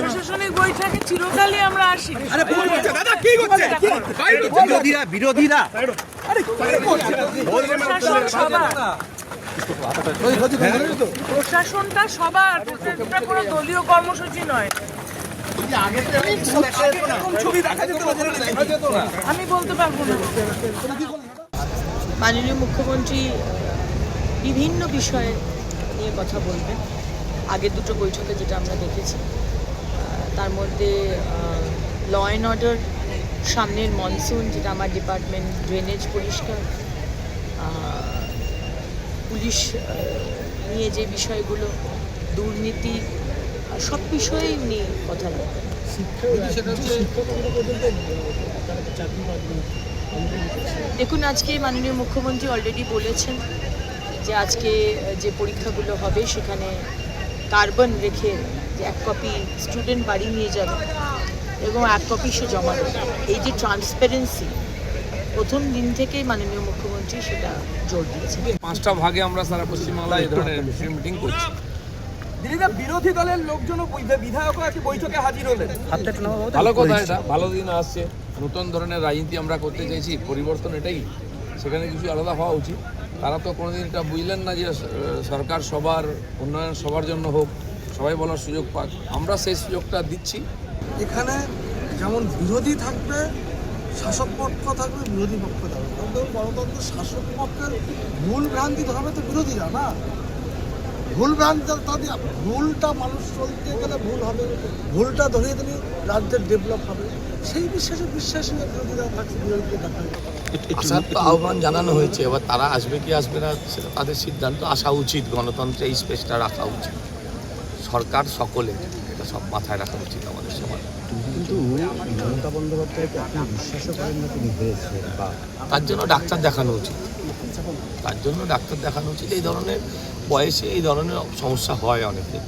প্রশাসনিক বৈঠকে চিরকালই আমরা আসি। বিরোধীরা প্রশাসনটা সবার, এটা কোনো দলীয় কর্মসূচি নয়। আমি বলতে পারবো না। মাননীয় মুখ্যমন্ত্রী বিভিন্ন বিষয়ে নিয়ে কথা বলবেন। আগের দুটো বৈঠকে যেটা আমরা দেখেছি, তার মধ্যে ল অ্যান্ড অর্ডার, সামনের মনসুন যেটা আমার ডিপার্টমেন্ট, ড্রেনেজ পরিষ্কার, পুলিশ নিয়ে যে বিষয়গুলো, দুর্নীতি, সব বিষয়েই উনি কথা বলবেন। দেখুন, আজকে মাননীয় মুখ্যমন্ত্রী অলরেডি বলেছেন যে আজকে যে পরীক্ষাগুলো হবে সেখানে কার্বন রেখে যে 1 কপি স্টুডেন্ট বাড়ি নিয়ে যাবে এবং 1 কপি সে জমা দেবে। এই যে ট্রান্সপারেন্সি, প্রথম দিন থেকেই মাননীয় মুখ্যমন্ত্রী সেটা জোর দিয়েছেন। 5টা ভাগে আমরা সারা পশ্চিমবাংলায় এই ধরনের মিটিং করছি। দিলীপদা, বিরোধী দলের লোকজন বিধায়ক আছে বৈঠকে হাজির হলেন, ভালো কথা, এটা ভালো দিন আসছে। নতুন ধরনের রাজনীতি আমরা করতে চাইছি, পরিবর্তন এটাই, সেখানে কিছু আলাদা হওয়া উচিত। তারা তো কোনোদিন এটা বুঝলেন না যে সরকার সবার উন্নয়ন সবার জন্য হোক, সবাই বলার সুযোগ পাক। আমরা সেই সুযোগটা দিচ্ছি। এখানে যেমন বিরোধী থাকবে, শাসক পক্ষ থাকবে, বিরোধী পক্ষ থাকবে। গণতন্ত্র শাসক পক্ষের ভুল ভ্রান্তি ধরবে তো বিরোধীরা না। ভুল ভ্রান্তি তাদের, ভুলটা মানুষ চলতে গেলে ভুল হবে, ভুলটা ধরিয়ে দিলে রাজ্যের ডেভেলপ হবে। সেই বিশ্বাসী বিরোধীরা থাকছে, বিরোধীদের থাকবে। আসার তো আহ্বান জানানো হয়েছে, এবার তারা আসবে কি আসবে না সেটা তাদের সিদ্ধান্ত। আসা উচিত, গণতন্ত্রে এই স্পেসটা রাখা উচিত। সরকার সকলের, এটা সব মাথায় রাখা উচিত আমাদের সবার। কিন্তু মমতা বন্দ্যোপাধ্যায়কে আপনি বিশ্বাসও করেন না তিনি হয়েছে, বা তার জন্য ডাক্তার দেখানো উচিত, তার জন্য ডাক্তার দেখানো উচিত। এই ধরনের বয়সে এই ধরনের সমস্যা হয় অনেকের।